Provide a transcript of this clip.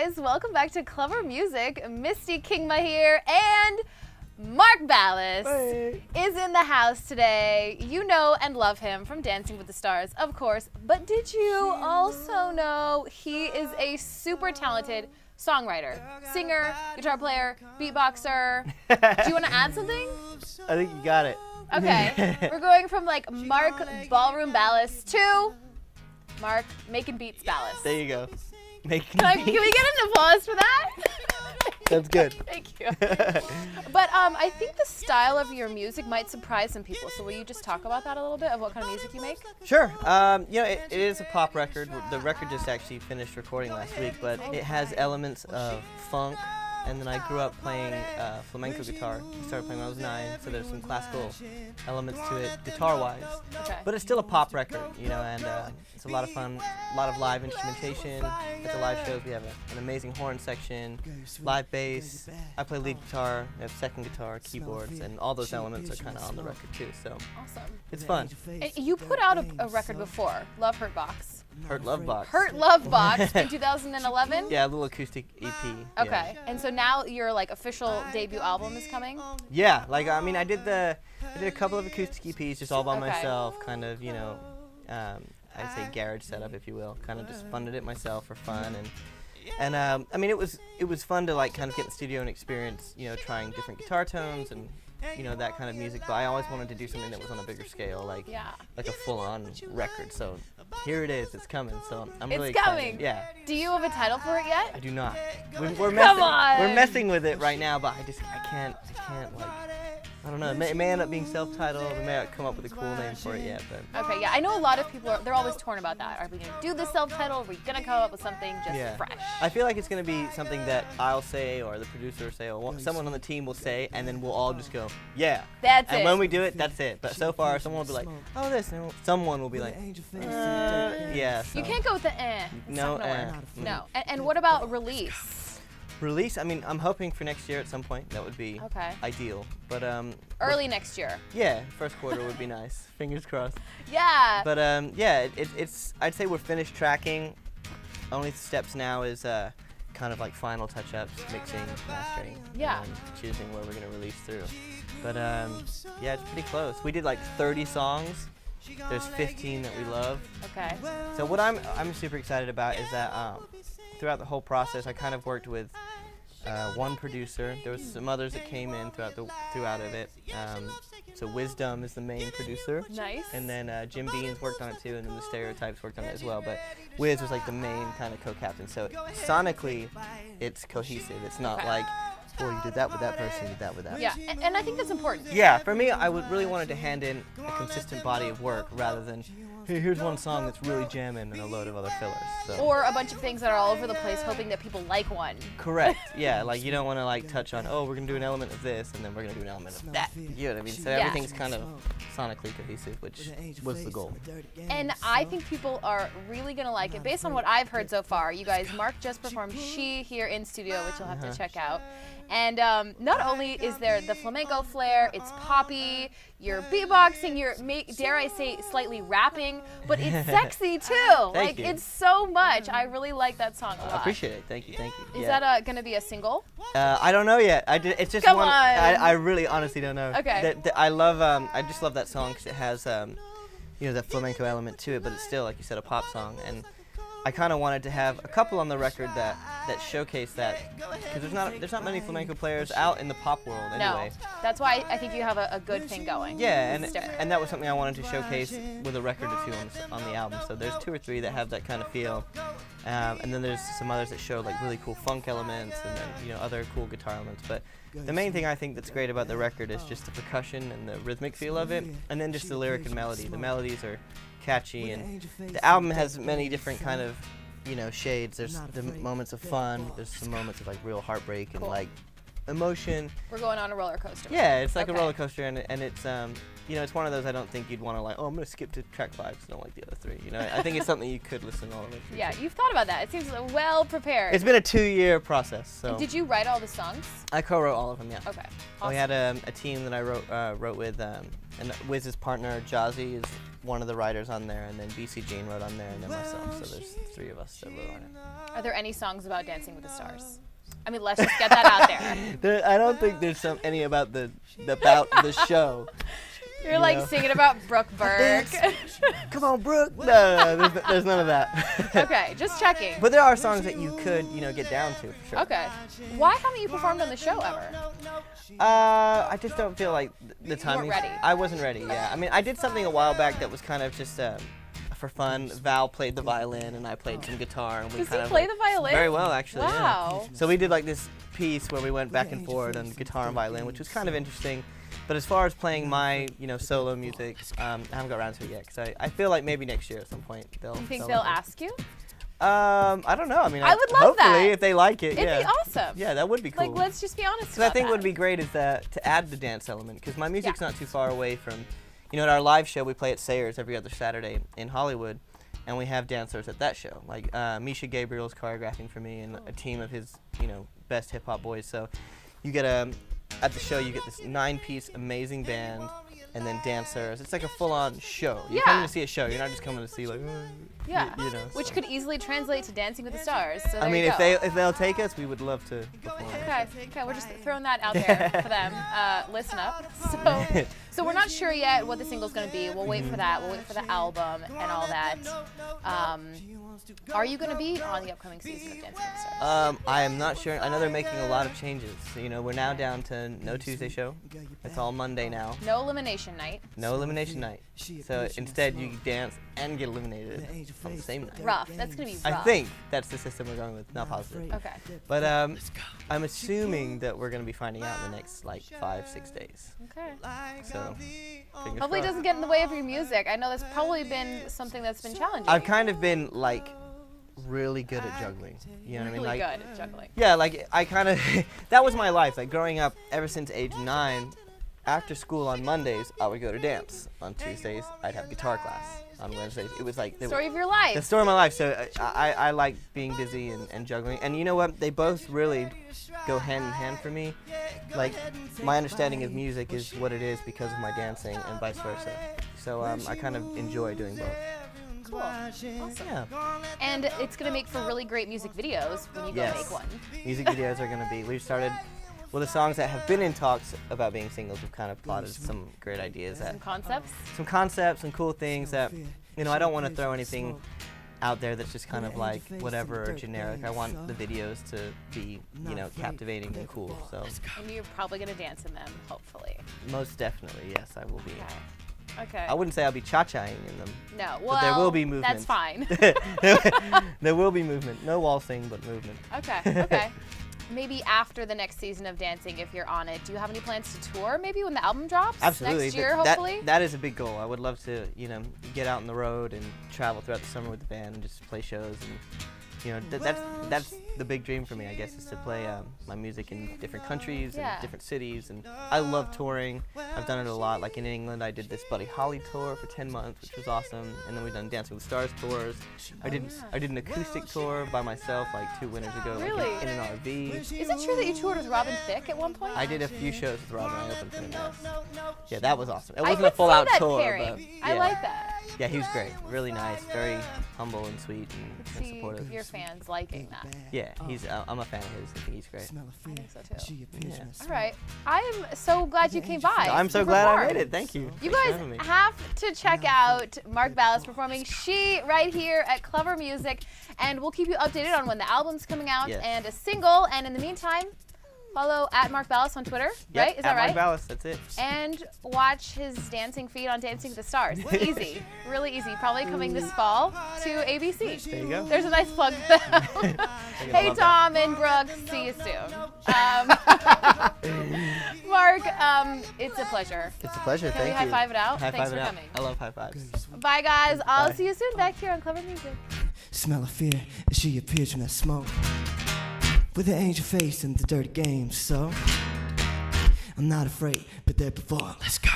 guys, welcome back to Clever Music. Misty Kingma here, and Mark Ballas is in the house today. You know and love him from Dancing with the Stars, of course, but did you also know he is a super talented songwriter, singer, guitar player, beatboxer? Do you want to add something? I think you got it. Okay, we're going from like Mark Ballroom Ballas to Mark Making Beats Ballas. There you go. Can we get an applause for that? Sounds good. Thank you. But I think the style of your music might surprise some people. So will you just talk about that a little bit, of what kind of music you make? Sure. It is a pop record. The record just actually finished recording last week, but it has elements of funk. And then I grew up playing flamenco guitar. I started playing when I was 9, so there's some classical elements to it, guitar-wise. Okay. But it's still a pop record, and it's a lot of fun, a lot of live instrumentation. At the live shows, we have an amazing horn section, live bass. I play lead guitar, I have second guitar, keyboards, and all those elements are kind of on the record too. So awesome. It's fun. And you put out a record before, Love Hurt Box. Hurt Love Box. Hurt Love Box in 2011? Yeah, a little acoustic EP. Okay, yeah. And so now your official debut album is coming? Yeah, I did a couple of acoustic EPs just all by myself, kind of, I'd say garage setup, if you will. Kind of just funded it myself for fun, and it was fun to kind of get in the studio and experience, trying different guitar tones and that kind of music. But I always wanted to do something that was on a bigger scale, like a full-on record. So here it is, it's coming. So I'm really excited. It's coming. Yeah. Do you have a title for it yet? I do not. Come on. We're messing with it right now, but I can't I don't know. It may end up being self-titled. We may not come up with a cool name for it yet, but. Okay, yeah. I know a lot of people they're always torn about that. Are we going to do the self-title? Are we going to come up with something just fresh? I feel like it's going to be something that I'll say, or the producer will say, or someone on the team will say, and then we'll all just go, yeah. That's it. And when we do it, that's it. But so far, someone will be like, oh, this. And someone will be like, yeah. So. You can't go with the eh. No, No. And what about release? Release? I'm hoping for next year at some point. That would be ideal. But early next year. Yeah, first quarter would be nice. Fingers crossed. Yeah. But it's I'd say we're finished tracking. Only steps now is kind of like final touch-ups, mixing, mastering, and choosing where we're gonna release through. But yeah, it's pretty close. We did 30 songs. There's 15 that we love. Okay. So what I'm super excited about is that throughout the whole process, I kind of worked with one producer. There was some others that came in throughout of it. So Wisdom is the main producer. Nice. And then Jim Beans worked on it too, and then the Stereotypes worked on it as well. But Wiz was the main kind of co-captain. So sonically, it's cohesive. It's not well, you did that with that person, you did that with that. Yeah, and I think that's important. Yeah, for me, I really wanted to hand in a consistent body of work rather than, hey, here's one song that's really jamming and a load of other fillers. So. Or a bunch of things that are all over the place, hoping that people like one. Correct. Yeah, you don't want to touch on, oh, we're gonna do an element of this, and then we're gonna do an element of that. You know what I mean? So everything's kind of sonically cohesive, which was the goal. And I think people are really gonna like it, based on what I've heard so far. You guys, Mark just performed She here in studio, which you'll have to check out. And not only is there the flamenco flair, it's poppy, you're beatboxing, you're, dare I say, slightly rapping, but it's sexy too. Thank you. It's so much. I really like that song a lot. I appreciate it. Thank you. Is that going to be a single? I don't know yet. It's just Come one. on. I really honestly don't know. Okay. I just love that song because it has that flamenco element to it, but it's still, like you said, a pop song. And I kind of wanted to have a couple on the record that showcase that, because there's not many flamenco players out in the pop world anyway. No, that's why I think you have a good thing going. Yeah, and that was something I wanted to showcase with a record or two on the album. So there's 2 or 3 that have that kind of feel, and then there's some others that show really cool funk elements and then other cool guitar elements. But the main thing I think that's great about the record is just the percussion and the rhythmic feel of it, and then just the lyric and melody. The melodies are catchy, and the album has many different kind of shades. There's the moments of fun, there's some moments of real heartbreak and emotion. We're going on a roller coaster. Yeah, it's like a roller coaster, and it's it's one of those I don't think you'd want to oh, I'm gonna skip to track 5 because I don't like the other 3. I think it's something you could listen all the way through. Yeah, you've thought about that. It seems well prepared. It's been a 2-year process. So. And did you write all the songs? I co-wrote all of them. Yeah. Okay. Awesome. We had a team that I wrote with, and Wiz's partner Jazzy one of the writers on there, and then BC Jean wrote on there, and then myself. So there's 3 of us that wrote on it. Are there any songs about Dancing with the Stars? I mean, let's just get that out there. I don't think there's any about the show. You're like singing about Brooke Burke. Come on, Brooke. No, there's none of that. Okay, just checking. But there are songs that you could, get down to for sure. Okay. Why haven't you performed on the show ever? I just don't feel like the timing. You weren't ready. I wasn't ready. Yeah. I mean, I did something a while back that was kind of just for fun. Val played the violin and I played some guitar, and we Does kind he of play the violin? Very well, actually. Wow. Yeah. So we did like this piece where we went back and forth on guitar and violin, which was kind of interesting. But as far as playing my, solo music, I haven't got around to it yet, because I feel like maybe next year at some point they'll. You think they'll ask you? I don't know. I mean, I would love hopefully that. if they like it. It'd be awesome. Yeah, that would be cool. Like, let's just be honest. Because I think what would be great is that to add the dance element, because my music's not too far away from, at our live show we play at Sayers every other Saturday in Hollywood, and we have dancers at that show. Like Misha Gabriel's choreographing for me, and a team of his, best hip hop boys. So you get at the show you get this 9-piece amazing band, and then dancers. It's like a full-on show. You're coming to see a show. You're not just coming to see like. Which could easily translate to Dancing with the Stars. So I mean, if they'll take us, we would love to perform. Okay, we're just throwing that out there for them. Listen up. So we're not sure yet what the single's going to be. We'll wait for that. We'll wait for the album and all that. Are you going to be on the upcoming season of Dancing with the Stars? I am not sure. I know they're making a lot of changes. We're now down to no Tuesday show. It's all Monday now. No elimination night. No elimination night. So instead, you dance and get eliminated on the same night. Rough. That's going to be rough. I think that's the system we're going with. Not positive. Okay. But I'm assuming that we're going to be finding out in the next 5-6 days. Okay. So hopefully it doesn't get in the way of your music. I know that's probably been something that's been challenging. I've kind of been really good at juggling. You know what I mean? Really good at juggling. Yeah, I kind of that was my life. Like growing up, ever since age 9, after school on Mondays, I would go to dance. On Tuesdays, I'd have guitar class. On Wednesdays, it was like the story of your life. The story of my life. So I like being busy and juggling. And you know what? They both really go hand in hand for me. Like my understanding of music is what it is because of my dancing, and vice versa. So I kind of enjoy doing both. Cool. Awesome. Yeah. And it's going to make for really great music videos when you go make one. Music videos are going to be. We've started. Well, the songs that have been in talks about being singles, we've kind of plotted some great ideas. Some concepts? Some concepts, some cool things that, I don't want to throw anything out there that's just kind of like whatever or generic. I want the videos to be, captivating and cool. So. And you're probably going to dance in them, hopefully. Most definitely, yes, I will be. Okay. I wouldn't say I'll be cha-chaing in them. No, but there will be movement. That's fine. There will be movement. No waltzing, but movement. Okay. Maybe after the next season of Dancing, if you're on it, do you have any plans to tour maybe when the album drops? Absolutely. Next year, hopefully? That is a big goal. I would love to, get out on the road and travel throughout the summer with the band and just play shows. And, that's the big dream for me, I guess, is to play my music in different countries and different cities. And I love touring. I've done it a lot. Like in England, I did this Buddy Holly tour for 10 months, which was awesome. And then we've done Dancing with the Stars tours. I did an acoustic tour by myself like 2 winters ago, really? in an RV. Is it true that you toured with Robin Thicke at one point? I did a few shows with Robin. I opened for him. Yeah, that was awesome. It wasn't a full-out tour, but I like that. Yeah, he was great. Really nice. Very humble and sweet and supportive. Your fans liking that. Yeah, I'm a fan of his. I think he's great. I think so too. Yeah. All right. I am so glad you came by. I'm so glad I made it. Thank you. You guys have to check out Mark Ballas performing She right here at Clever Music, and we'll keep you updated on when the album's coming out and a single. And in the meantime, follow at Mark Ballas on Twitter, right? Is that right? Mark Ballas, that's it. And watch his dancing feed on Dancing with the Stars. It's easy, really easy. Probably coming this fall to ABC. There you go. There's a nice plug for them. Hey, Tom and Brooke, see you soon. Mark, it's a pleasure. It's a pleasure. Can we high five it out? Thanks for coming. I love high fives. Bye, guys. I'll see you soon back here on Clever Music. Smell of fear as she appears from that smoke, with the angel face and the dirty games. So I'm not afraid, but there before. Let's go.